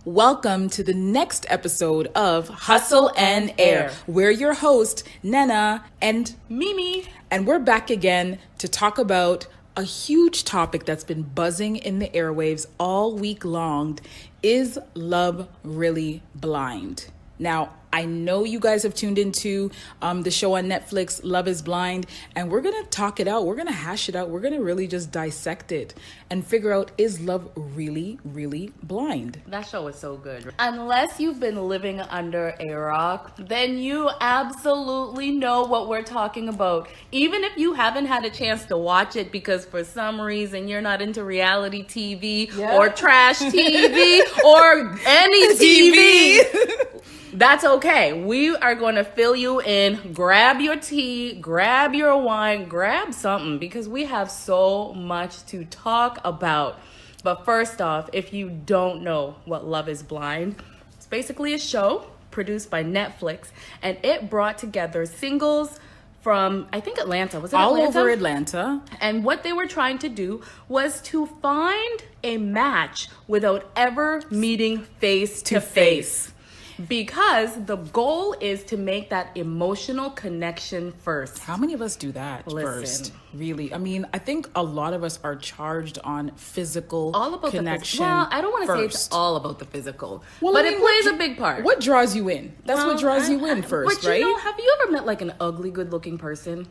Welcome to the next episode of Hustle and Air. We're your host, Nena and Mimi. And we're back again to talk about a huge topic that's been buzzing in the airwaves all week long. Is love really blind? Now, I know you guys have tuned into the show on Netflix, Love is Blind, and we're going to talk it out. We're going to hash it out. We're going to really just dissect it and figure out, is love really, really blind? That show is so good. Unless you've been living under a rock, then you absolutely know what we're talking about. Even if you haven't had a chance to watch it because for some reason you're not into reality TV or trash TV or any TV. That's okay. We are going to fill you in. Grab your tea, grab your wine, grab something because we have so much to talk about. But first off, if you don't know what Love is Blind, it's basically a show produced by Netflix, and it brought together singles from, I think, Atlanta. Was it all Atlanta? Over Atlanta. And what they were trying to do was to find a match without ever meeting face to face. Because the goal is to make that emotional connection first. How many of us do that first? Really? I mean, I think a lot of us are charged on physical connection. Well, I don't want to say it's all about the physical, but I mean, it plays a big part. What draws you in? That's what draws you in first, but right? You know, have you ever met like an ugly, good-looking person?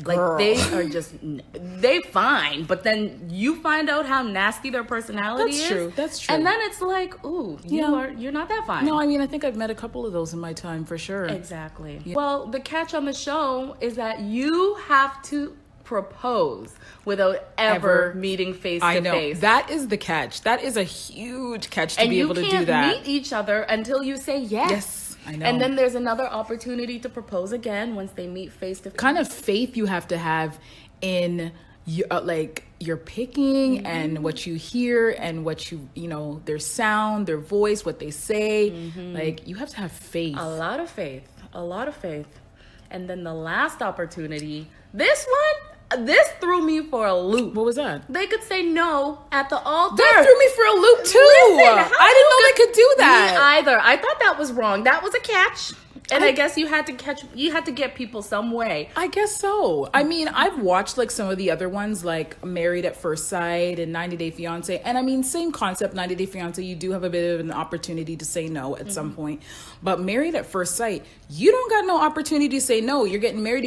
Like Girl. they are just, they fine, but then you find out how nasty their personality is. That's true. And then it's like, ooh, you're not that fine. No, I mean, I think I've met a couple of those in my time for sure. Exactly. Yeah. Well, the catch on the show is that you have to propose without ever meeting face to face. That is the catch. That is a huge catch to be able to do that. And you can't meet each other until you say yes. Yes. I know. And then there's another opportunity to propose again once they meet face to face. Kind of faith you have to have in your picking and what you hear and what their sound, their voice, what they say. Like, you have to have faith. A lot of faith. And then the last opportunity, this threw me for a loop. What was that? They could say no at the altar. That threw me for a loop too. I didn't know they could do that. Me either. I thought that was wrong. That was a catch. And I guess you had to get people some way. I guess so. I mean, I've watched like some of the other ones, like Married at First Sight and 90 Day Fiance. And I mean, same concept, 90 Day Fiance, you do have a bit of an opportunity to say no at some point. But Married at First Sight, you don't got no opportunity to say no. You're getting married,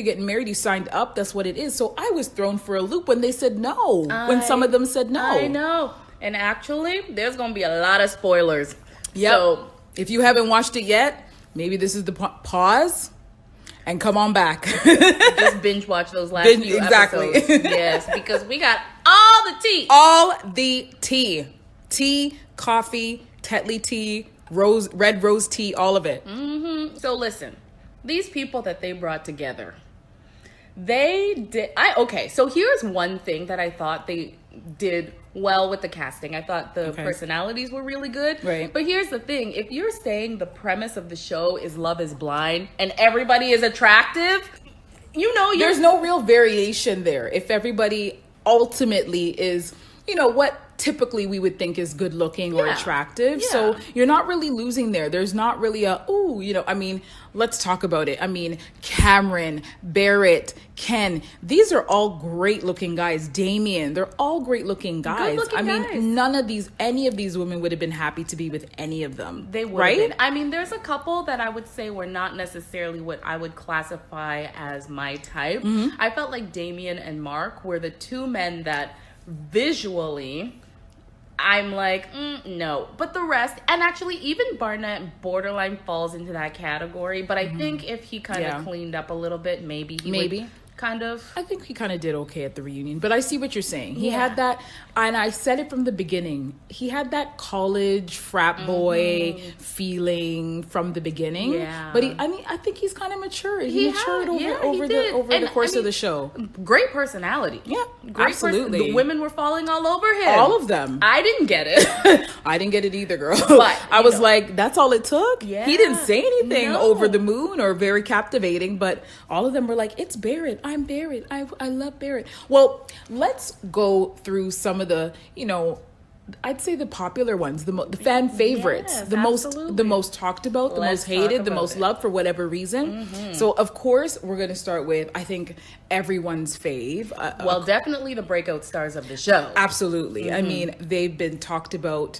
you signed up, that's what it is. So I was thrown for a loop when they said no, when some of them said no. I know. And actually, there's going to be a lot of spoilers. Yep. So if you haven't watched it yet, maybe this is the pause and come on back. Just binge watch those last few episodes. Yes, because we got all the tea. All the tea. Tea, coffee, Tetley tea, red rose tea, all of it. So listen, these people that they brought together, so here's one thing that I thought they did well with the casting. I thought the personalities were really good. Right. But here's the thing. If you're saying the premise of the show is Love is Blind and everybody is attractive, there's no real variation there. If everybody ultimately is, what typically we would think is good looking or attractive. Yeah. So you're not really losing there. There's not really let's talk about it. I mean, Cameron, Barrett, Ken, these are all great looking guys. Damien, they're all great looking guys. Any of these women would have been happy to be with any of them. They would have been. I mean, there's a couple that I would say were not necessarily what I would classify as my type. I felt like Damien and Mark were the two men that visually I'm like, no. But the rest, and actually even Barnett borderline falls into that category. But I think if he kind of cleaned up a little bit, maybe he would kind of. I think he kind of did okay at the reunion. But I see what you're saying. He had that, and I said it from the beginning, he had that college frat boy feeling from the beginning. Yeah. But I think he's kind of matured. He matured over the course of the show. Great personality. Yeah, absolutely. The women were falling all over him. All of them. I didn't get it. I didn't get it either, girl. But I was like, that's all it took? Yeah. He didn't say anything over the moon or very captivating, but all of them were like, it's Barrett. I'm Barrett. I love Barrett. Well, let's go through some of the, I'd say the popular ones, the fan favorites, Yes, the most talked about, the Let's most hated, talk the about most it. loved for whatever reason. So of course we're gonna start with, I think, everyone's fave. Well, definitely the breakout stars of the show. Absolutely. I mean, they've been talked about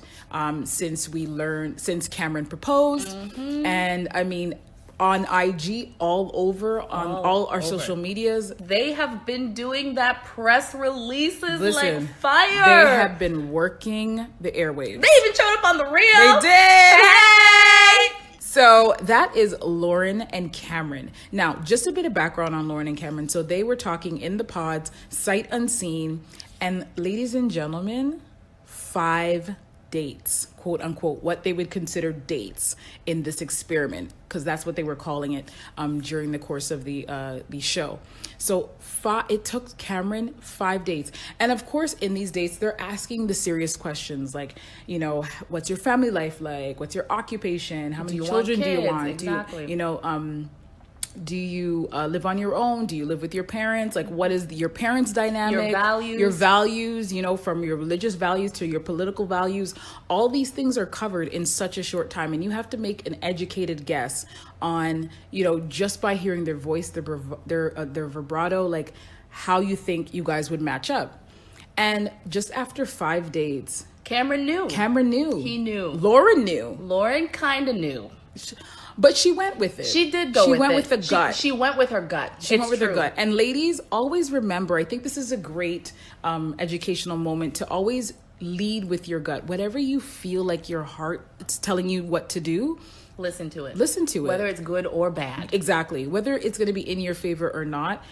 since Cameron proposed, and I mean, on IG, all over, on all our social medias. They have been doing that press releases Listen, like fire. they have been working the airwaves. They even showed up on the reel. They did. Hey! So that is Lauren and Cameron. Now, just a bit of background on Lauren and Cameron. So they were talking in the pods, sight unseen, and ladies and gentlemen, 5 dates, quote unquote, what they would consider dates in this experiment, because that's what they were calling it during the course of the show. So it took Cameron 5 dates, and of course in these dates they're asking the serious questions like, you know, what's your family life like, what's your occupation, how many children do you want, exactly. do you live on your own? Do you live with your parents? Like, what is your parents' dynamic? Your values, you know, from your religious values to your political values. All these things are covered in such a short time. And you have to make an educated guess on, you know, just by hearing their voice, their vibrato, like how you think you guys would match up. And just after 5 dates, Cameron knew. He knew. Lauren knew. Lauren kind of knew. But she went with it. She did go with it. She went with the gut. She went with her gut. She went with her gut. And ladies, always remember, I think this is a great educational moment to always lead with your gut. Whatever you feel like your heart is telling you what to do, listen to it. Whether it's good or bad. Exactly. Whether it's going to be in your favor or not,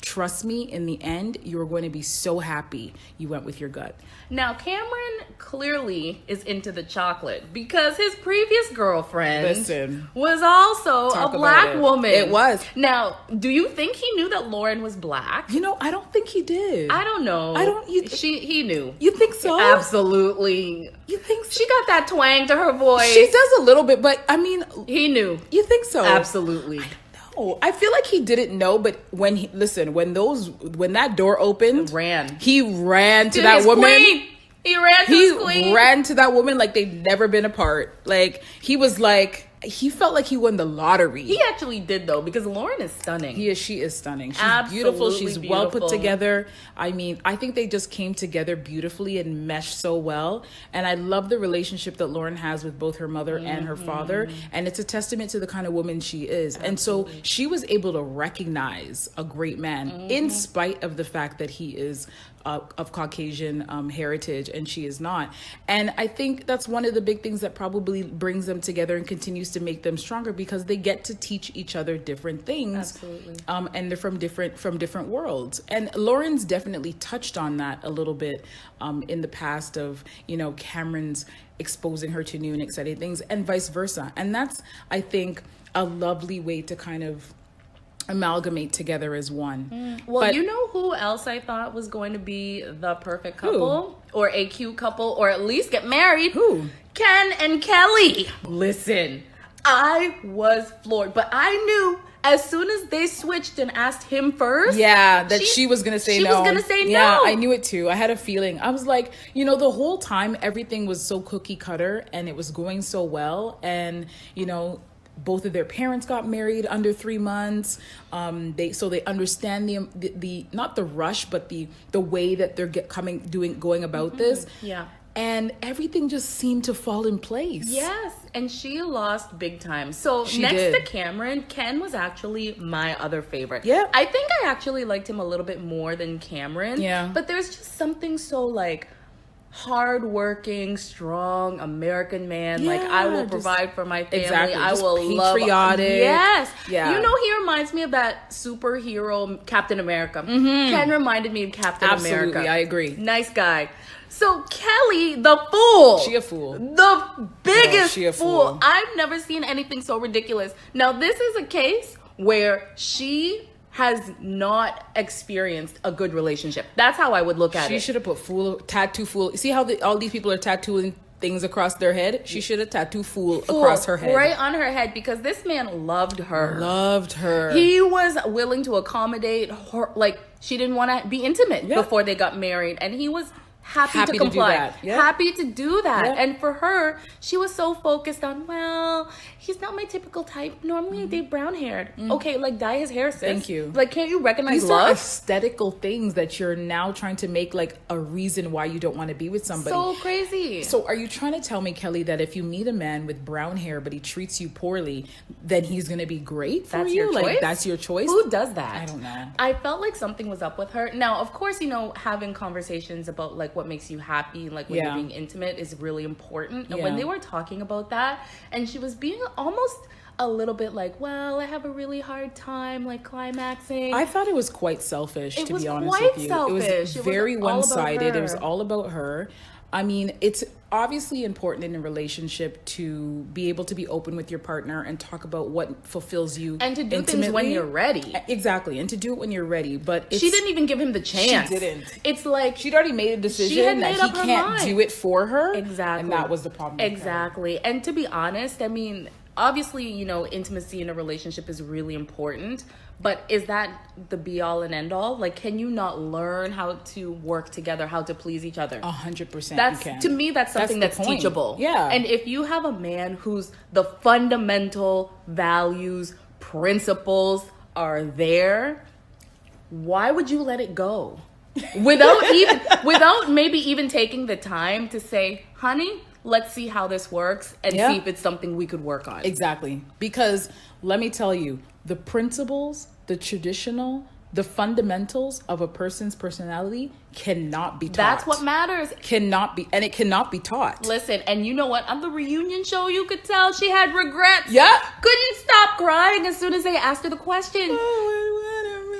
trust me, in the end, you're going to be so happy you went with your gut. Now, Cameron clearly is into the chocolate because his previous girlfriend was also a black woman. It was. Now, do you think he knew that Lauren was black? You know, I don't think he did. I don't know. He knew. You think so? Absolutely. You think so? She got that twang to her voice. She does a little bit, but I mean, he knew. You think so? Absolutely. Oh, I feel like he didn't know, but when that door opened, he ran to that woman. Queen. He ran to his queen. He ran to that woman like they'd never been apart. Like, he was like, he felt like he won the lottery. He actually did, though, because Lauren is stunning. She is stunning. She's Absolutely beautiful. She's well put together. I mean, I think they just came together beautifully and meshed so well. And I love the relationship that Lauren has with both her mother and her father. And it's a testament to the kind of woman she is. Absolutely. And so she was able to recognize a great man in spite of the fact that he is of Caucasian heritage and she is not. And I think that's one of the big things that probably brings them together and continues to make them stronger, because they get to teach each other different things. Absolutely. And they're from different worlds. And Lauren's definitely touched on that a little bit in the past of, you know, Cameron's exposing her to new and exciting things and vice versa. And that's, I think, a lovely way to kind of amalgamate together as one. Well, but you know who else I thought was going to be the perfect couple? Or a cute couple, or at least get married? Who? Ken and Kelly. Listen, I was floored, but I knew as soon as they switched and asked him first, that she was going to say no. She was going to say no. Yeah, I knew it too. I had a feeling. I was like, you know, the whole time everything was so cookie cutter and it was going so well. And, you know, both of their parents got married under 3 months. They understand the not the rush, but the way that they're going about this. Yeah. And everything just seemed to fall in place. Yes, and she lost big time. So she next did. to Cameron, Ken was actually my other favorite. Yeah. I think I actually liked him a little bit more than Cameron. Yeah. But there's just something so like hardworking, strong American man. Like, I will provide for my family. Exactly. I just will patriotic. Yes. Yeah. You know, he reminds me of that superhero Captain America. Ken reminded me of Captain America. Absolutely, I agree. Nice guy. So Kelly, the fool. She a fool. The biggest she a fool. I've never seen anything so ridiculous. Now, this is a case where she has not experienced a good relationship. That's how I would look at it. She should have put tattoo fool. See how all these people are tattooing things across their head? She should have tattooed fool across her head. Right on her head, because this man loved her. Loved her. He was willing to accommodate her. Like, she didn't want to be intimate before they got married. And he was happy to comply, Yep. happy to do that. Yep. And for her, she was so focused on, well, he's not my typical type. Normally I date brown haired. Okay, like dye his hair, sis. Thank you. Like, can't you recognize These love? are aesthetical things that you're now trying to make like a reason why you don't want to be with somebody. So crazy. So are you trying to tell me, Kelly, that if you meet a man with brown hair but he treats you poorly, then he's going to be great for That's you? your Like choice? that's your choice? Who does that? I don't know. I felt like something was up with her. Now, of course, you know, having conversations about like what makes you happy, like when you're being intimate, is really important. And when they were talking about that, and she was being almost a little bit like, well, I have a really hard time like climaxing. I thought it was quite selfish, to be honest quite with you. selfish. It was It very wasn't all about one-sided. her. It was all about her. I mean, it's obviously important in a relationship to be able to be open with your partner and talk about what fulfills you and to do intimately. things when you're ready. Exactly, and to do it when you're ready. But She didn't even give him the chance. She didn't. It's like she'd already made a decision that he can't do it for her. Exactly. And that was the problem. Exactly. And to be honest, I mean, obviously, you know, intimacy in a relationship is really important, but is that the be all and end all? Like, can you not learn how to work together, how to please each other? 100%. That's, you can. to me, that's something the that's point. teachable. Yeah. And if you have a man whose the fundamental values, principles are there, why would you let it go? Without maybe even taking the time to say, honey, let's see how this works and see if it's something we could work on. Exactly. Because let me tell you, the principles, the traditional, the fundamentals of a person's personality cannot be taught. That's what matters. Cannot be, and it cannot be taught. Listen, and you know what? On the reunion show, you could tell she had regrets. Yeah. Couldn't stop crying as soon as they asked her the question.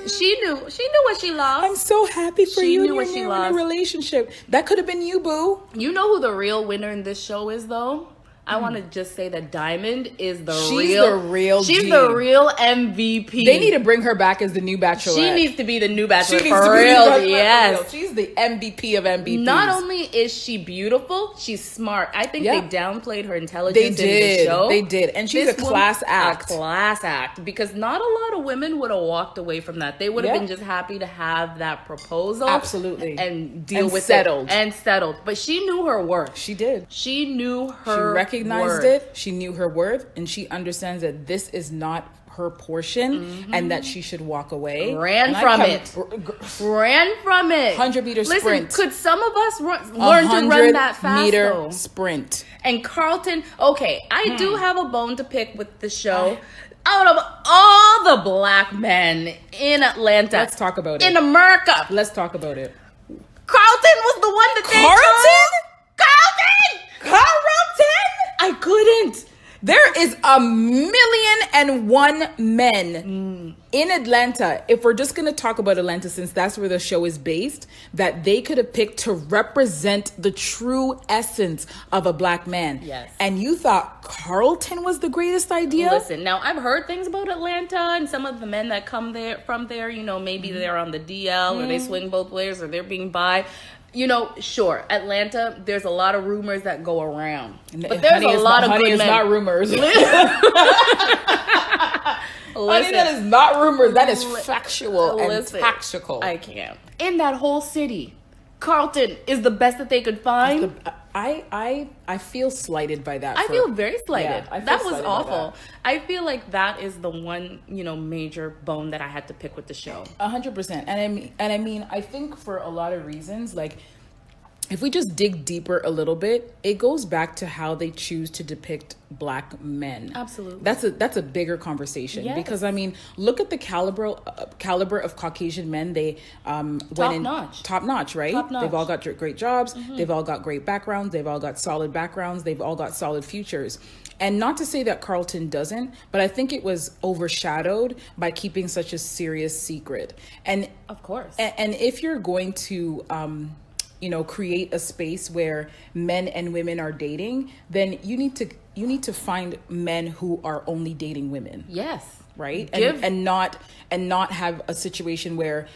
She knew what she lost. I'm so happy for She you. knew what she lost. In a relationship. That could have been you, boo. You know who the real winner in this show is, though? I want to just say that Diamond is She's the real She's G. the real MVP. They need to bring her back as the new Bachelorette. She needs to be the new Bachelorette She for real. Yes. She's the MVP of MVPs. Not only is she beautiful, she's smart. I think they downplayed her intelligence They in did. the show. They did. And she's a class act. A class act. Because not a lot of women would have walked away from that. They would have been just happy to have that proposal. Absolutely. And deal with settled. it. And settled. But she knew her worth. She did. She knew her She recognized worth. it. She knew her worth. And she understands that this is not her portion and that she should walk away. Ran from it. 100-meter Listen, sprint. could some of us learn to run that fast, 100-meter though? sprint. And Carlton, okay, I do have a bone to pick with the show. Out of all the black men in Atlanta. Let's talk about it. In America. Let's talk about it. Carlton was the one that they chose. Carlton! I couldn't. There is 1,000,001 men in Atlanta. If we're just going to talk about Atlanta, since that's where the show is based, that they could have picked to represent the true essence of a black man. Yes. And you thought Carlton was the greatest idea? Listen, now I've heard things about Atlanta and some of the men that come there from there, you know, maybe they're on the DL or they swing both ways or they're being bi. You know, sure, Atlanta, there's a lot of rumors that go around. But there's a lot of good men. Honey, it's not rumors. Listen, Honey, that is not rumors. That is factual and tactical. I can't. In that whole city, Carlton is the best that they could find. I feel slighted by that. I feel very slighted. Yeah, I feel that was slighted by awful. that. I feel like that is the one, you know, major bone that I had to pick with the show. 100%. And I mean, I think for a lot of reasons, like, if we just dig deeper a little bit, it goes back to how they choose to depict black men. Absolutely. That's a bigger conversation. Yes. Because I mean, look at the caliber of Caucasian men. They Top notch, right? Top notch. They've all got great jobs. They've all got great backgrounds. They've all got solid backgrounds. They've all got solid futures. And not to say that Carlton doesn't, but I think it was overshadowed by keeping such a serious secret. And of course. And if you're going to create a space where men and women are dating, then you need to find men who are only dating women. Yes. Right? And not have a situation where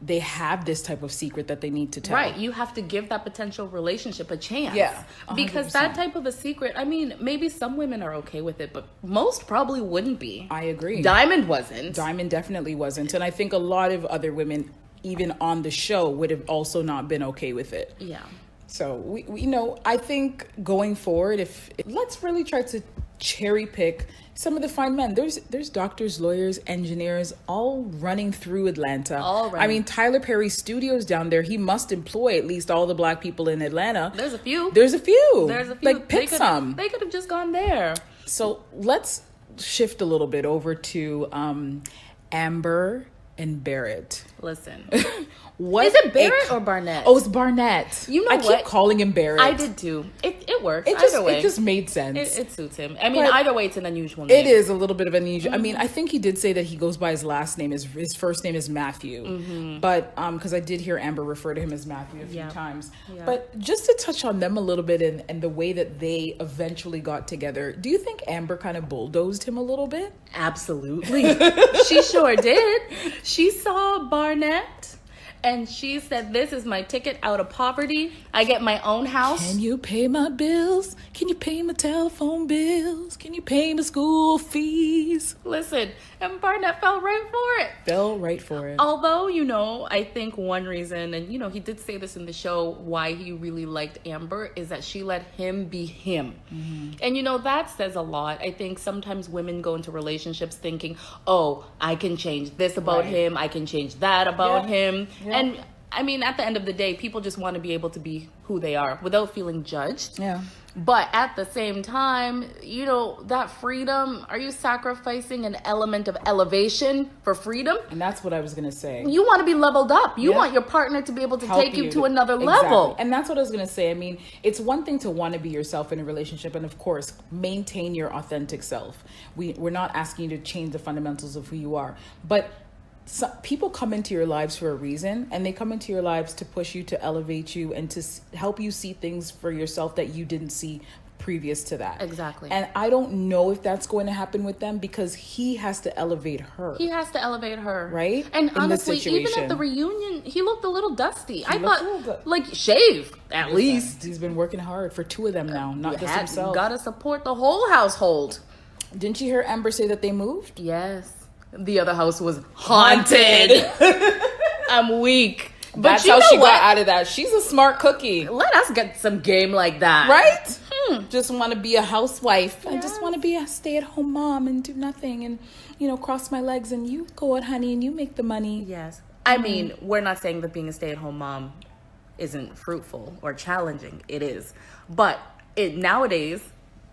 they have this type of secret that they need to tell. Right. You have to give that potential relationship a chance. Yeah. 100%. Because that type of a secret, I mean, maybe some women are okay with it, but most probably wouldn't be. I agree. Diamond wasn't. Diamond definitely wasn't. And I think a lot of other women even on the show would have also not been okay with it. Yeah. So we you know, I think going forward, if let's really try to cherry pick some of the fine men. There's doctors, lawyers, engineers, all running through Atlanta. I mean, Tyler Perry's studios down there, he must employ at least all the black people in Atlanta. There's a few. Like, pick some. They could have just gone there. So let's shift a little bit over to Amber and Barrett. Listen. What is it Barrett or Barnett? Oh, it's Barnett. You know I what? keep calling him Barrett. I did too. It works. Either way. It just made sense. It suits him. I mean, either way, it's an unusual name. It is a little bit of an unusual. I mean, I think he did say that he goes by his last name. His first name is Matthew. But because I did hear Amber refer to him as Matthew a few times. Yeah. But just to touch on them a little bit and the way that they eventually got together, do you think Amber kind of bulldozed him a little bit? Absolutely. She sure did. She saw Barnett and she said, this is my ticket out of poverty. I get my own house. Can you pay my bills? Can you pay my telephone bills? Can you pay my school fees? Listen, and Barnett fell right for it. Although, you know, I think one reason, and, you know, he did say this in the show, why he really liked Amber is that she let him be him. And, you know, that says a lot. I think sometimes women go into relationships thinking, oh, I can change this about him. I can change that about him. Yeah. And I mean, at the end of the day, people just want to be able to be who they are without feeling judged. Yeah. But at the same time, you know, that freedom, are you sacrificing an element of elevation for freedom? And that's what I was going to say. You want to be leveled up. You want your partner to be able to take you to another level. And that's what I was going to say. I mean, it's one thing to want to be yourself in a relationship and, of course, maintain your authentic self. We're not asking you to change the fundamentals of who you are. But people come into your lives for a reason, and they come into your lives to push you, to elevate you, and to help you see things for yourself that you didn't see previous to that. Exactly. And I don't know if that's going to happen with them because he has to elevate her. Right? And honestly, even at the reunion, he looked a little dusty. I thought, like, shave, at least. He's been working hard for two of them now, not just himself. Gotta support the whole household. Didn't you hear Amber say that they moved? Yes. The other house was haunted. I'm weak. But that's how she got out of that. She's a smart cookie. Let us get some game like that. Right? Just want to be a housewife. Yes. I just want to be a stay-at-home mom and do nothing and, you know, cross my legs and you go out, honey, and you make the money. Yes. I mean, we're not saying that being a stay-at-home mom isn't fruitful or challenging. It is. But nowadays,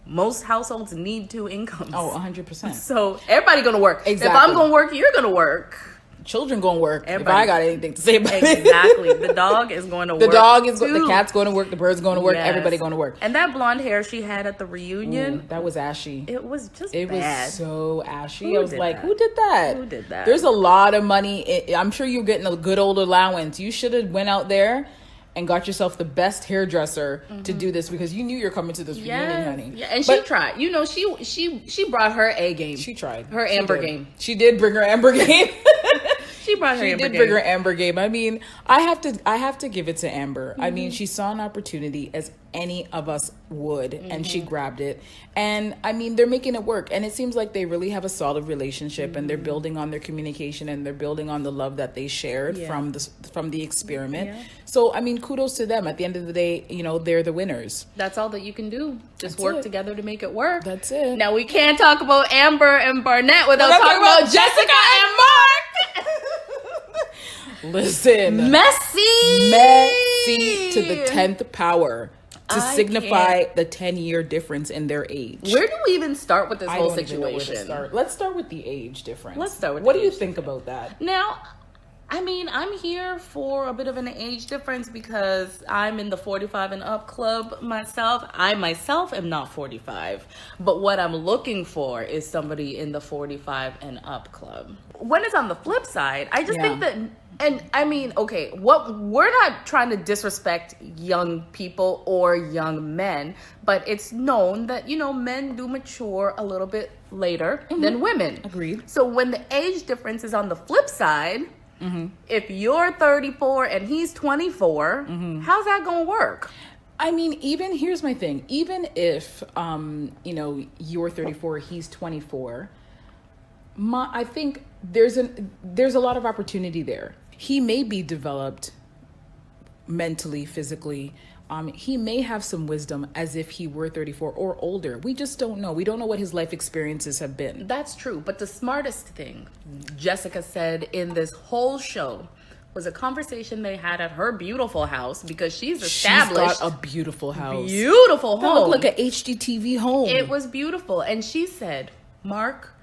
most households need two incomes. Oh, 100%. So everybody gonna work. Exactly. If I'm gonna work, you're gonna work. Children gonna work. Everybody. If I got anything to say about it. Exactly. The dog is going to work. The cat's going to work. The bird's going to work. Yes. Everybody going to work. And that blonde hair she had at the reunion. That was ashy. It was just bad. It was so ashy. I was like, who did that? There's a lot of money. I'm sure you're getting a good old allowance. You should have went out there and got yourself the best hairdresser to do this because you knew you're coming to this reunion, honey. Yeah, and she tried. You know, she brought her A game. She tried. Her Amber game. She did bring her Amber game. She did bring her Amber game. I mean, I have to give it to Amber. I mean, she saw an opportunity as any of us would, and she grabbed it. And I mean, they're making it work. And it seems like they really have a solid relationship, and they're building on their communication, and they're building on the love that they shared from the experiment. Yeah. So I mean, kudos to them. At the end of the day, you know, they're the winners. That's all that you can do. Just work together to make it work. That's it. Now we can't talk about Amber and Barnett without talking about Jessica and Mark. Listen, messy to the 10th power to signify the 10-year difference in their age. Where do we even start with this whole situation? Let's start with the age difference. What do you think about that? Now, I mean, I'm here for a bit of an age difference because I'm in the 45 and up club myself. I myself am not 45, but what I'm looking for is somebody in the 45 and up club. When it's on the flip side, I just think that, and I mean, okay, we're not trying to disrespect young people or young men, but it's known that, you know, men do mature a little bit later than women. Agreed. So when the age difference is on the flip side, if you're 34 and he's 24, how's that gonna work? I mean, here's my thing. Even if, you know, you're 34, he's 24, I think there's a lot of opportunity there. he may be developed mentally, physically. He may have some wisdom as if he were 34 or older. We just don't know. We don't know what his life experiences have been. That's true. But the smartest thing Jessica said in this whole show was a conversation they had at her beautiful house, because she's established. She's got a beautiful house. Beautiful home. That looked like an HGTV home. It was beautiful. And she said, Mark,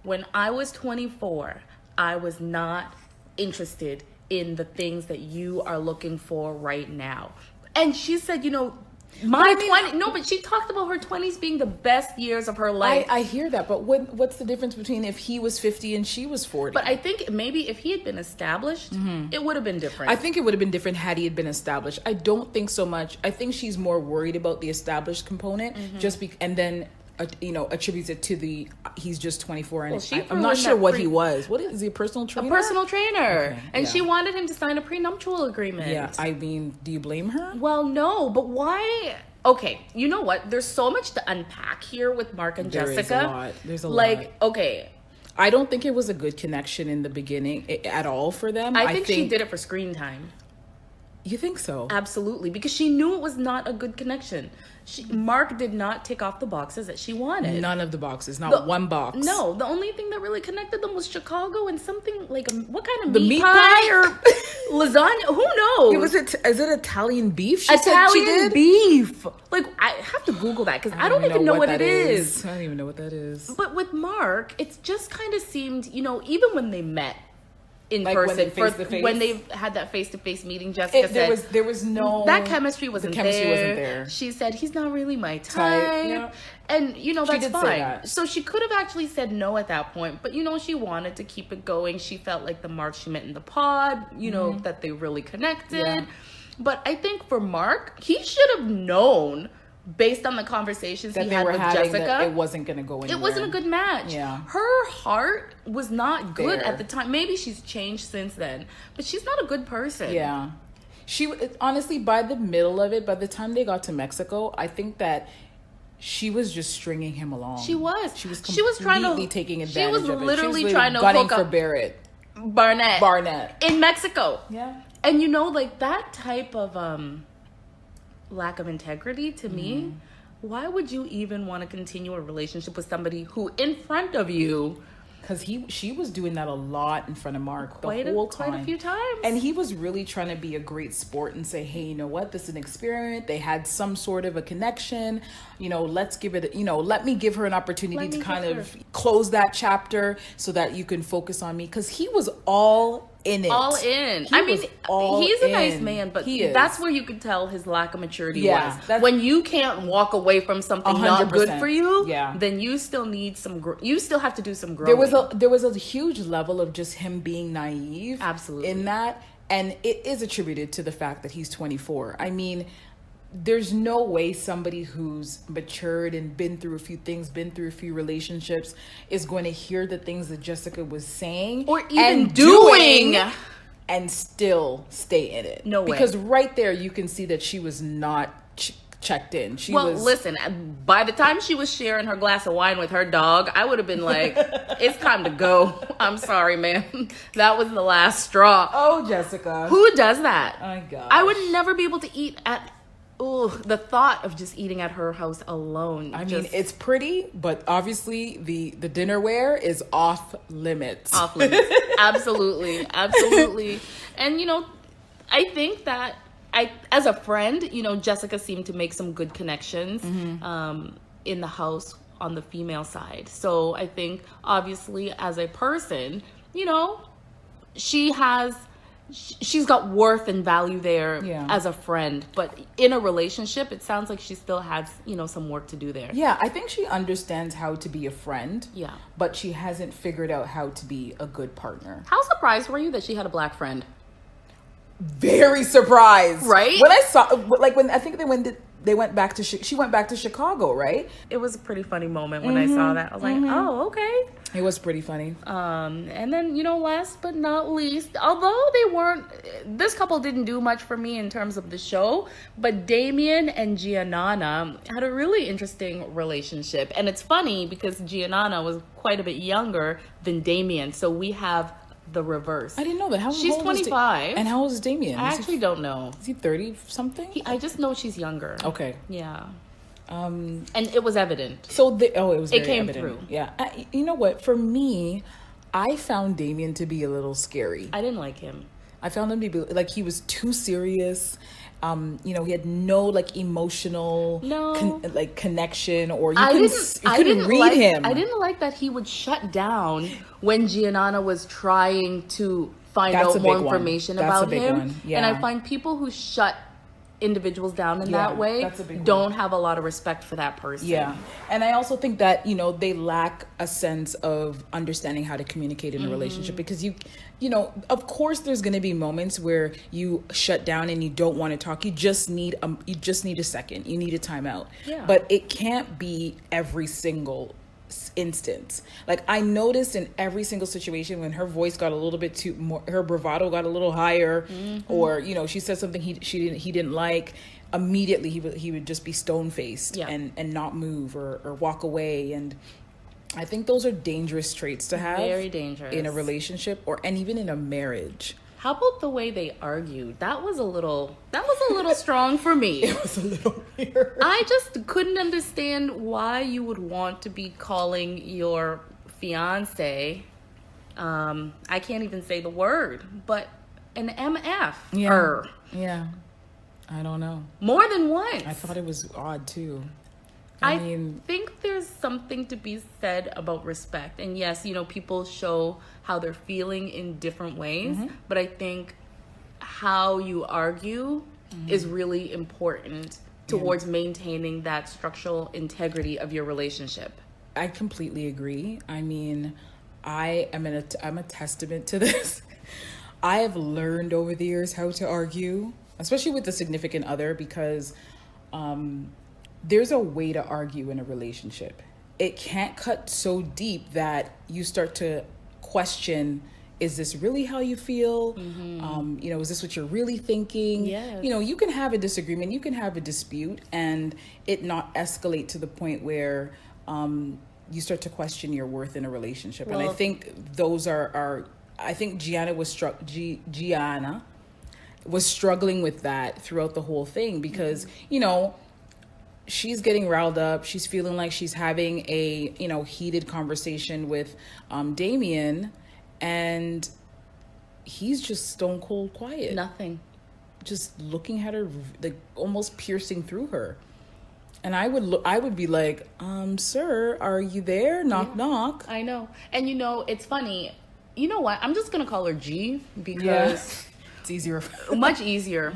when I was 24, I was not interested in the things that you are looking for right now. And she said, you know, but she talked about her 20s being the best years of her life. I hear that, but what's the difference between if he was 50 and she was 40? But I think maybe if he had been established, it would have been different. I think it would have been different had he had been established. I don't think so much. I think she's more worried about the established component, and then attributes it to he's just 24 and I'm not sure what he was. What is he, a personal trainer? A personal trainer. Okay, and she wanted him to sign a prenuptial agreement. Yeah, I mean, do you blame her? Well, no, but why? Okay, you know what? There's so much to unpack here with Mark and Jessica. There's a lot. Okay. I don't think it was a good connection in the beginning at all for them. I think she did it for screen time. You think so? Absolutely, because she knew it was not a good connection. Mark did not tick off the boxes that she wanted. None of the boxes, not one box. No, the only thing that really connected them was Chicago and something like what kind of the meat pie or lasagna? Who knows? Is it Italian beef? Italian beef. Like, I have to Google that because I don't even know what it is. I don't even know what that is. But with Mark, it just kind of seemed, even when they met in person, when they had that face-to-face meeting, Jessica said there was no that chemistry wasn't there. She said he's not really my type. Yeah. And that's fine. So she could have actually said no at that point, but she wanted to keep it going. She felt like the Mark she met in the pod, that they really connected. Yeah. But I think for Mark, he should have known, based on the conversations he had with Jessica, it wasn't going to go anywhere. It wasn't a good match. Yeah. Her heart was not good at the time. Maybe she's changed since then, but she's not a good person. Yeah. She honestly, by the middle of it, by the time they got to Mexico, I think that she was just stringing him along. She was trying to taking advantage of it. She was literally trying to gunning hook for up Barnett in Mexico. Yeah. And like that type of lack of integrity to me, why would you even want to continue a relationship with somebody who in front of you, because she was doing that a lot in front of Mark quite a few times, and he was really trying to be a great sport and say, hey, you know what, this is an experiment. They had some sort of a connection, let's give it, let me give her an opportunity to kind of close that chapter so that you can focus on me, because he was all in it. All in. He's a nice man, but that's where you could tell his lack of maturity was. When you can't walk away from something 100%. Not good for you, then you still need you still have to do some growing. There was a huge level of just him being naive. Absolutely. In that, and it is attributed to the fact that he's 24. I mean, there's no way somebody who's matured and been through a few things, been through a few relationships, is going to hear the things that Jessica was saying or even doing and still stay in it. No way. Because right there you can see that she was not checked in. Listen, by the time she was sharing her glass of wine with her dog, I would have been like, it's time to go. I'm sorry, man. That was the last straw. Oh, Jessica. Who does that? Oh, my God. I would never be able to eat at... the thought of just eating at her house alone. I mean, it's pretty, but obviously the dinnerware is off limits. Off limits. Absolutely. Absolutely. And, I think that as a friend, Jessica seemed to make some good connections in the house on the female side. So I think, obviously, as a person, she's got worth and value there as a friend, but in a relationship, it sounds like she still has, some work to do there. Yeah, I think she understands how to be a friend. Yeah. But she hasn't figured out how to be a good partner. How surprised were you that she had a black friend? Very surprised. Right? When I saw, when I think they went back to, she went back to Chicago, right? It was a pretty funny moment when I saw that. I was like, oh, okay. It was pretty funny. And then, last but not least, although this couple didn't do much for me in terms of the show, but Damien and Giannana had a really interesting relationship. And it's funny because Giannana was quite a bit younger than Damien. So we have the reverse. I didn't know that. She's 25. And how old is Damien? I actually don't know. Is he 30 something? I just know she's younger. Okay. Yeah. And it was evident. It came evident. through. Yeah. You know what? For me, I found Damien to be a little scary. I didn't like him. I found him to be like, he was too serious. He had no like emotional connection, or you couldn't read him. I didn't like that he would shut down when Gianna was trying to find out more information about him. Yeah. And I find people who shut individuals down in that way don't have a lot of respect for that person. Yeah. And I also think that, they lack a sense of understanding how to communicate in a relationship, because of course there's going to be moments where you shut down and you don't want to talk. You just need a second. You need a timeout. Yeah. But it can't be every single instance. Like, I noticed in every single situation when her voice got a little bit too more, her bravado got a little higher, or she said something he didn't like, immediately he would just be stone faced and not move or walk away. And I think those are dangerous traits to have. Very dangerous in a relationship and even in a marriage. How about the way they argued? That was a little strong for me. It was a little weird. I just couldn't understand why you would want to be calling your fiance, I can't even say the word, but an MF. Yeah. I don't know. More than once. I thought it was odd too. I think there's something to be said about respect. And yes, people show how they're feeling in different ways. But I think how you argue is really important towards maintaining that structural integrity of your relationship. I completely agree. I mean, I'm a testament to this. I have learned over the years how to argue, especially with the significant other, because there's a way to argue in a relationship. It can't cut so deep that you start to question, is this really how you feel? Is this what you're really thinking? Yes. You can have a disagreement, you can have a dispute, and it not escalate to the point where you start to question your worth in a relationship. And I think those are I think Gianna was struggling with that throughout the whole thing, because she's getting riled up. She's feeling like she's having a, heated conversation with Damien, and he's just stone cold quiet. Nothing. Just looking at her, like almost piercing through her. And I would be like, sir, are you there? Knock, knock. I know. And it's funny. You know what? I'm just going to call her G, because it's easier. Much easier.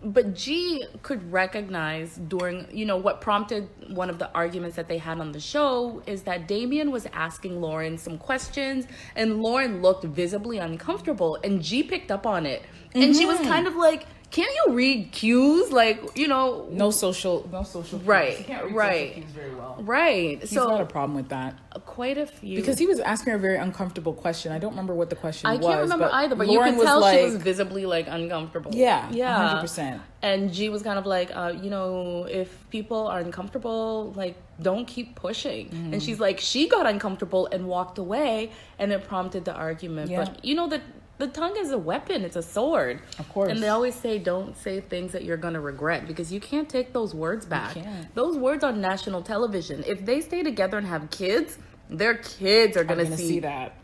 But G could recognize during, what prompted one of the arguments that they had on the show is that Damien was asking Lauren some questions, and Lauren looked visibly uncomfortable, and G picked up on it. And she was kind of like, can't you read cues? Like, No social cues. Right, He can't read right. social cues very well. Right. He's got a problem with that. Quite a few. Because he was asking her a very uncomfortable question. I don't remember what the question was. I can't remember either, but Lauren you could tell like, she was visibly like uncomfortable. Yeah, yeah, 100%. And G was kind of like, if people are uncomfortable, like, don't keep pushing. And she's like, she got uncomfortable and walked away, and it prompted the argument. Yeah. But the tongue is a weapon. It's a sword. Of course. And they always say, don't say things that you're going to regret, because you can't take those words back. You can't. Those words on national television, if they stay together and have kids, their kids are going to see that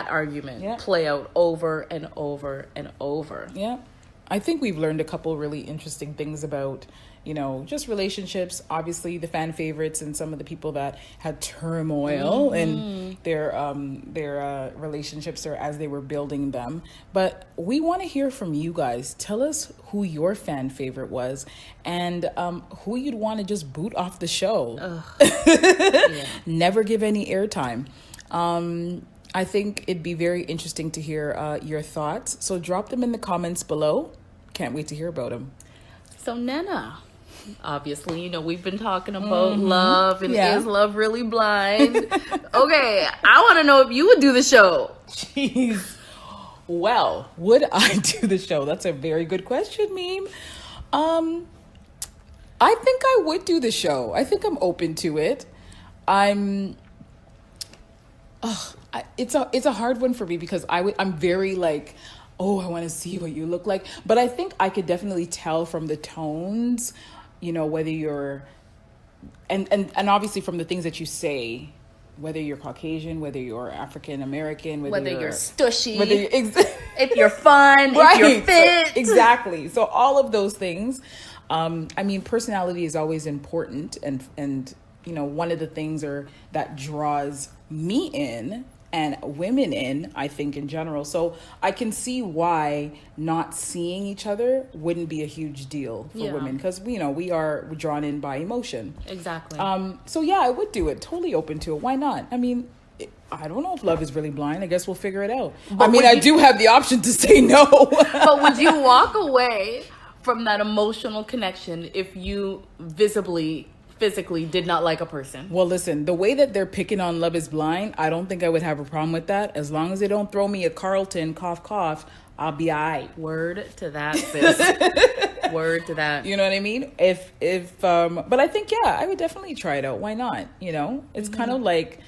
argument play out over and over and over. Yeah. I think we've learned a couple really interesting things about, just relationships. Obviously, the fan favorites and some of the people that had turmoil in their relationships or as they were building them. But we want to hear from you guys. Tell us who your fan favorite was, and who you'd want to just boot off the show. Never give any airtime. I think it'd be very interesting to hear your thoughts. So drop them in the comments below. Can't wait to hear about them. So Nena, obviously, we've been talking about love, and is love really blind? Okay, I want to know if you would do the show. Jeez. Well, would I do the show? That's a very good question, Meme. I think I would do the show. I think I'm open to it. It's a hard one for me because I'm very like, oh, I want to see what you look like. But I think I could definitely tell from the tones, whether you're, and obviously from the things that you say, whether you're Caucasian, whether you're African American, whether you're stushy, if you're fun, right. if you're fit. Exactly. So all of those things. Personality is always important, and one of the things that draws me in and women in, I think, in general. So I can see why not seeing each other wouldn't be a huge deal for women, because we are drawn in by emotion. Exactly. So yeah, I would do it. Totally open to it. Why not? I mean, I don't know if love is really blind. I guess we'll figure it out. But I do have the option to say no. But would you walk away from that emotional connection if you physically did not like a person? Well, listen, the way that they're picking on Love is Blind, I don't think I would have a problem with that. As long as they don't throw me a Carlton, cough, cough, I'll be all right. Word to that, sis. Word to that. You know what I mean? But I think, I would definitely try it out. Why not? It's kind of like,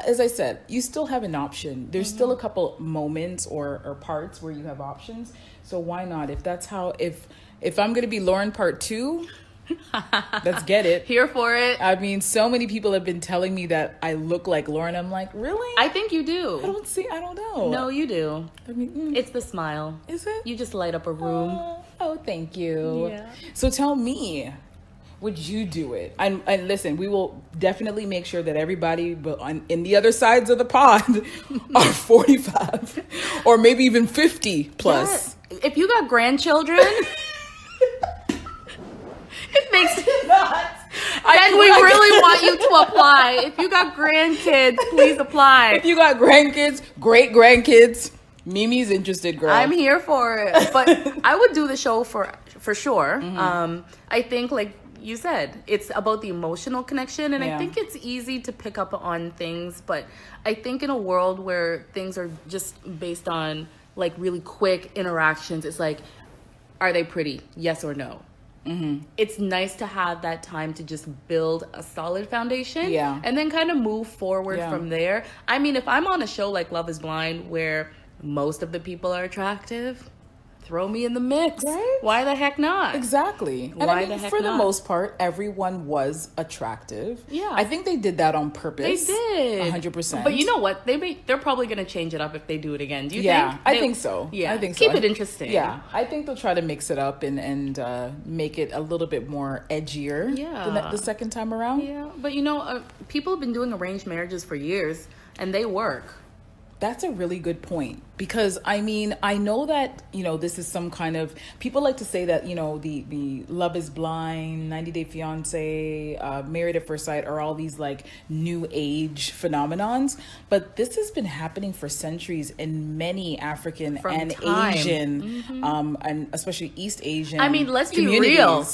as I said, you still have an option. There's still a couple moments or parts where you have options. So why not? If that's how, if I'm going to be Lauren part 2, let's get it. Here for it. I mean, so many people have been telling me that I look like Lauren. I'm like, really? I think you do. I don't know. No, you do. I mean, it's the smile. Is it? You just light up a room. Oh, thank you. Yeah. So tell me, would you do it? And listen, we will definitely make sure that everybody in the other sides of the pond are 45 or maybe even 50 plus. Yeah. If you got grandchildren, it makes it nuts. Then we really want you to apply. If you got grandkids, please apply. If you got grandkids, great grandkids, Mimi's interested, girl. I'm here for it. But I would do the show for sure. Mm-hmm. I think, like you said, it's about the emotional connection, and I think it's easy to pick up on things. But I think in a world where things are just based on like really quick interactions, it's like, are they pretty? Yes or no? Mm-hmm. It's nice to have that time to just build a solid foundation, and then kind of move forward from there. I mean, if I'm on a show like Love is Blind where most of the people are attractive, throw me in the mix. Right? Why the heck not? Exactly. And Why the heck for not? the most part, everyone was attractive. Yeah. I think they did that on purpose. They did. 100%. But you know what? They're probably going to change it up if they do it again. Do you think? Yeah, I think so. Yeah. I think so. Keep it interesting. Yeah. I think they'll try to mix it up and make it a little bit more edgier the second time around. Yeah. But people have been doing arranged marriages for years, and they work. That's a really good point, because I mean, I know that, this is some kind of, people like to say that, the Love is Blind, 90 Day Fiance, Married at First Sight are all these like new age phenomenons. But this has been happening for centuries in many African Asian, and especially East Asian let's communities. Be real.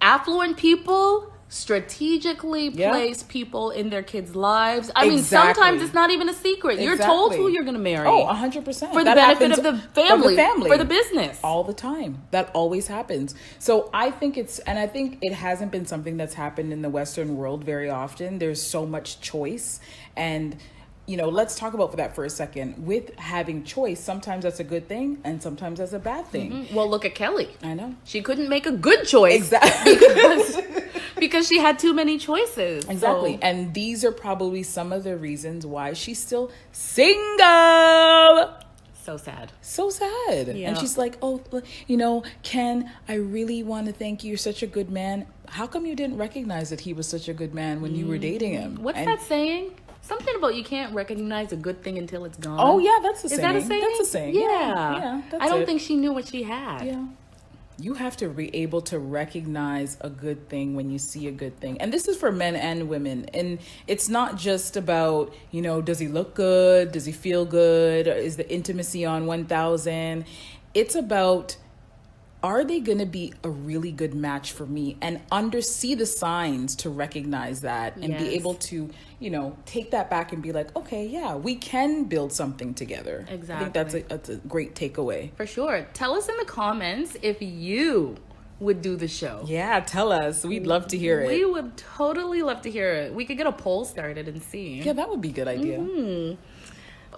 Affluent people strategically place people in their kids' lives. I mean, sometimes it's not even a secret. You're told who you're going to marry. Oh, 100%. For the benefit of the family, for the business. All the time. That always happens. So I think it hasn't been something that's happened in the Western world very often. There's so much choice, and let's talk about that for a second. With having choice, sometimes that's a good thing and sometimes that's a bad thing. Mm-hmm. Well, look at Kelly. I know. She couldn't make a good choice. Exactly. because she had too many choices. Exactly. So. And these are probably some of the reasons why she's still single. So sad. So sad. Yeah. And she's like, Ken, I really want to thank you. You're such a good man. How come you didn't recognize that he was such a good man when you were dating him? What's that saying? Something about you can't recognize a good thing until it's gone. Oh, yeah, that's a saying. Is that a saying? That's a saying. Yeah, I don't think she knew what she had. Yeah. You have to be able to recognize a good thing when you see a good thing. And this is for men and women. And it's not just about, does he look good? Does he feel good? Is the intimacy on 1,000? It's about, are they going to be a really good match for me? And see the signs to recognize that and be able to, take that back and be like, okay, yeah, we can build something together. Exactly. I think that's a great takeaway. For sure. Tell us in the comments if you would do the show. Yeah, tell us. We'd love to hear it. We would totally love to hear it. We could get a poll started and see. Yeah, that would be a good idea. Mm-hmm.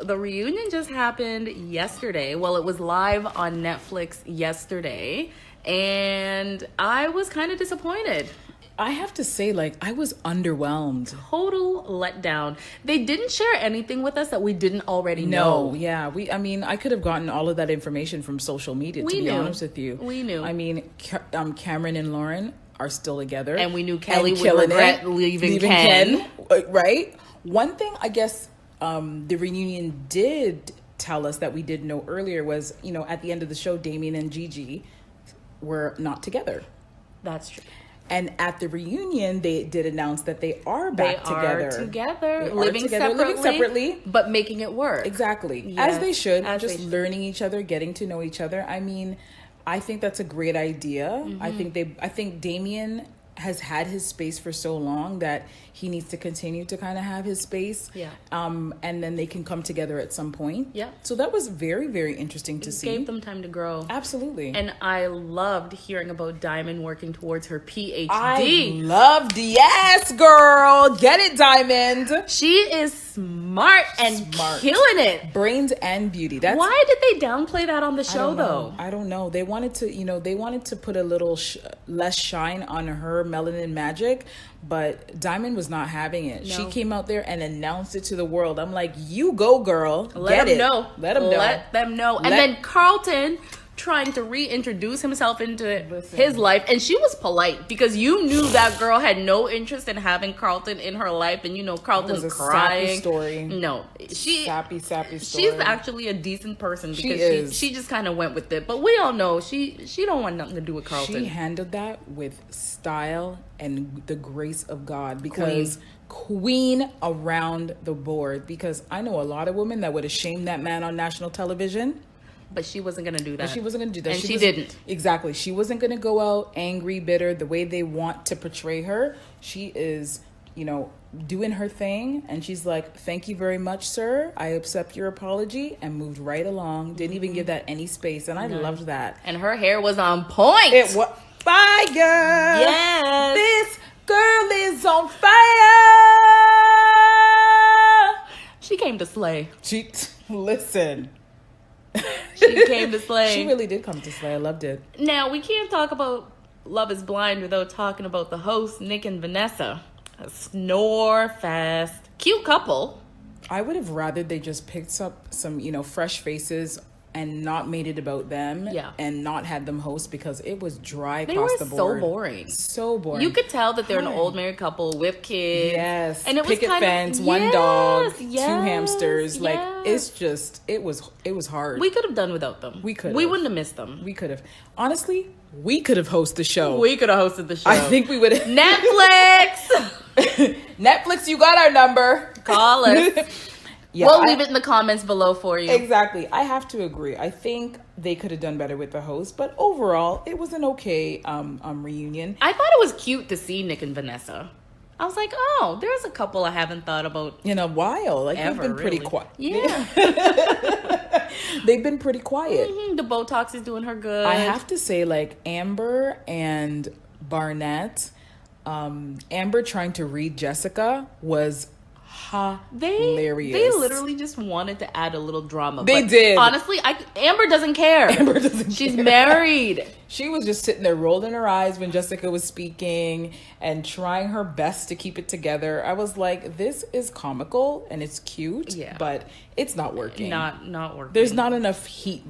The reunion just happened yesterday. Well, it was live on Netflix yesterday, and I was kind of disappointed. I have to say, like, I was underwhelmed. Total letdown. They didn't share anything with us that we didn't already know. No, yeah. I could have gotten all of that information from social media, to be honest with you. We knew. I mean, Cameron and Lauren are still together. And we knew Kelly would regret leaving Ken. Right? One thing, I guess, the reunion did tell us that we did know earlier was, you know, at the end of the show, Damien and Gigi were not together. That's true. And at the reunion, they did announce that they are back together. Living separately, but making it work. Exactly. Yes, as they should. Just learning each other, getting to know each other. I mean, I think that's a great idea. Mm-hmm. I think Damien has had his space for so long that he needs to continue to kind of have his space. Yeah. And then they can come together at some point. Yeah. So that was very, very interesting to see. Gave them time to grow. Absolutely. And I loved hearing about Diamond working towards her PhD. I loved, yes, girl. Get it, Diamond. She is smart and killing it. Brains and beauty. Why did they downplay that on the show, though? I don't know. They wanted to put a little less shine on her melanin magic, but Diamond was not having it. No. She came out there and announced it to the world. I'm like, you go, girl. Let them know. Let them know. And then Carlton trying to reintroduce himself into his life, and she was polite because you knew that girl had no interest in having Carlton in her life, and you know Carlton's crying. Sappy story. No, sappy story. She's actually a decent person because she just kind of went with it, but we all know she don't want nothing to do with Carlton. She handled that with style and the grace of God, because queen around the board. Because I know a lot of women that would have shamed that man on national television. But she wasn't going to do that. She wasn't going to do that. And she didn't. Exactly. She wasn't going to go out angry, bitter, the way they want to portray her. She is, you know, doing her thing. And she's like, thank you very much, sir. I accept your apology, and moved right along. Didn't even give that any space. And I loved that. And her hair was on point. It was fire. Yes. This girl is on fire. She came to slay. Listen. She came to slay. She really did come to slay. I loved it. Now, we can't talk about Love is Blind without talking about the hosts, Nick and Vanessa. A snore fest. Cute couple. I would have rather they just picked up some, you know, fresh faces and not made it about them. Yeah. And not had them host, because it was dry across the board. They were so boring. So boring. You could tell that they're an old married couple with kids. Yes. And it was picket fence, one dog, 2 hamsters. Yes. Like, it's just, it was hard. We could have done without them. We could. We wouldn't have missed them. We could have. Honestly, we could have hosted the show. We could have hosted the show. I think we would have. Netflix! Netflix, you got our number. Call us. Yeah, we'll leave it in the comments below for you. Exactly. I have to agree. I think they could have done better with the host, but overall, it was an okay reunion. I thought it was cute to see Nick and Vanessa. I was like, oh, there's a couple I haven't thought about in a while. Like, ever, they've been pretty quiet. Yeah. They've been pretty quiet. Mm-hmm. The Botox is doing her good. I have to say, like, Amber and Barnett, Amber trying to read Jessica was hilarious. They literally just wanted to add a little drama. They did. Honestly, Amber doesn't care. Amber doesn't She's care. married. She was just sitting there rolling her eyes when Jessica was speaking and trying her best to keep it together. I was like, this is comical and it's cute, but it's not working. Not working. There's not enough heat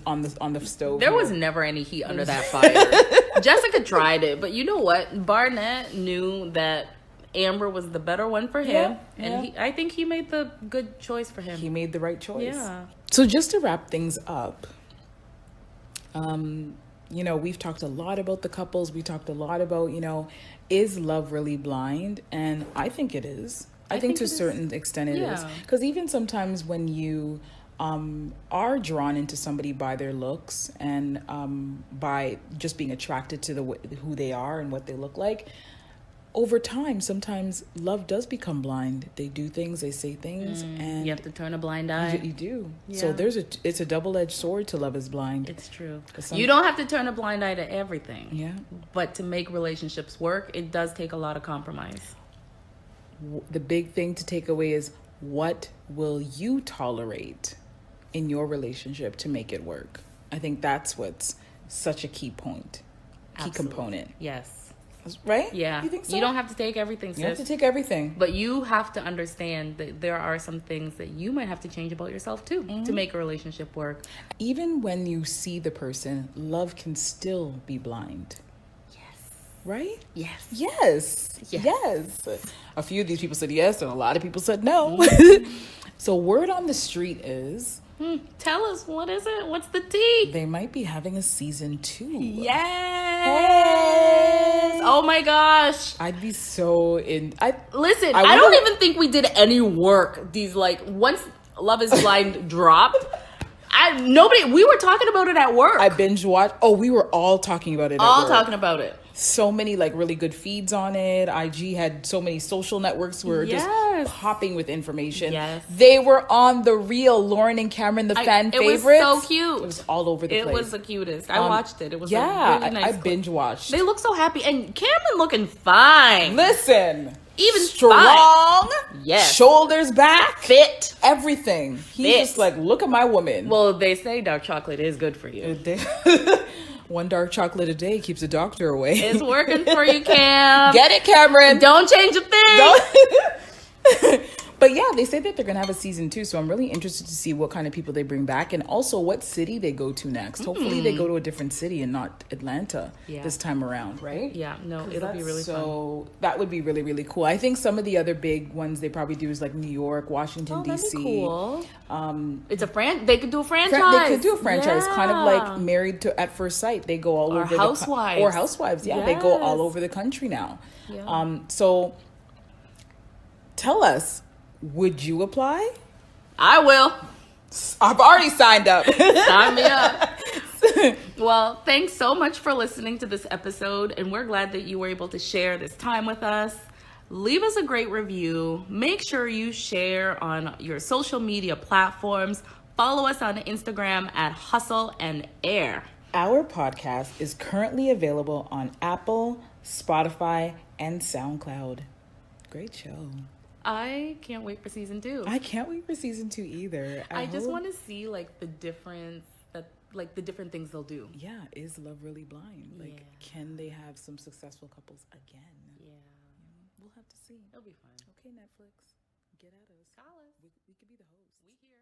on the stove. There was never any heat under that fire. Jessica tried it, but you know what? Barnett knew that Amber was the better one for him, and I think he made the good choice for him. He made the right choice. Yeah. So just to wrap things up, you know, we've talked a lot about the couples. We talked a lot about, you know, is love really blind? And I think it is. I think to a certain extent it is. Because even sometimes when you are drawn into somebody by their looks and by just being attracted to who they are and what they look like, over time, sometimes love does become blind. They do things, they say things, and you have to turn a blind eye. You do. Yeah. So it's a double-edged sword to Love is Blind. It's true. You don't have to turn a blind eye to everything. Yeah. But to make relationships work, it does take a lot of compromise. The big thing to take away is what will you tolerate in your relationship to make it work? I think that's what's such a key point, key component. Yes. Right? Yeah. You think so? You don't have to take everything, sis. You have to take everything. But you have to understand that there are some things that you might have to change about yourself too to make a relationship work. Even when you see the person, love can still be blind. Yes. Right? Yes. Yes. Yes. A few of these people said yes, and a lot of people said no. So word on the street is... Tell us, what is it? What's the tea? They might be having a season 2. Yes. Oh my gosh. I'd be so in. I don't even think we did any work. These once Love Is Blind dropped, we were talking about it at work. I binge watched. Oh, we were all talking about it. All talking about it. So many really good feeds on it. IG had so many social networks were just popping with information. Yes. They were on The Real. Lauren and Cameron, the fan favorites. It was so cute. It was all over the place. It was the cutest. I watched it. It was really nice. I binge watched. They look so happy, and Cameron looking fine. Listen. Even strong, yes, shoulders back, fit, everything. He's just look at my woman. Well, they say dark chocolate is good for you. One dark chocolate a day keeps a doctor away. It's working for you, Cam. Get it, Cameron. Don't change a thing. But yeah, they say that they're going to have a season 2. So I'm really interested to see what kind of people they bring back and also what city they go to next. Hopefully they go to a different city and not Atlanta this time around, right? Yeah, no, it'll be really fun. So that would be really, really cool. I think some of the other big ones they probably do is New York, Washington, D.C. That'd be cool. It's they could do a franchise. They could do a franchise, kind of like Married at First Sight. They go all over Housewives. Or Housewives, yeah. Yes. They go all over the country now. Yeah. So tell us, would you apply? I will. I've already signed up. Sign me up. Well, thanks so much for listening to this episode, and we're glad that you were able to share this time with us. Leave us a great review. Make sure you share on your social media platforms. Follow us on Instagram at Hustle and Heir. Our podcast is currently available on Apple, Spotify, and SoundCloud. Great show. I can't wait for season 2. I can't wait for season 2 either. I just want to see the difference that the different things they'll do. Yeah, is love really blind? Can they have some successful couples again? Yeah. We'll have to see. It'll be fun. Okay, Netflix, get at us. Call us. We could be the hosts. We here.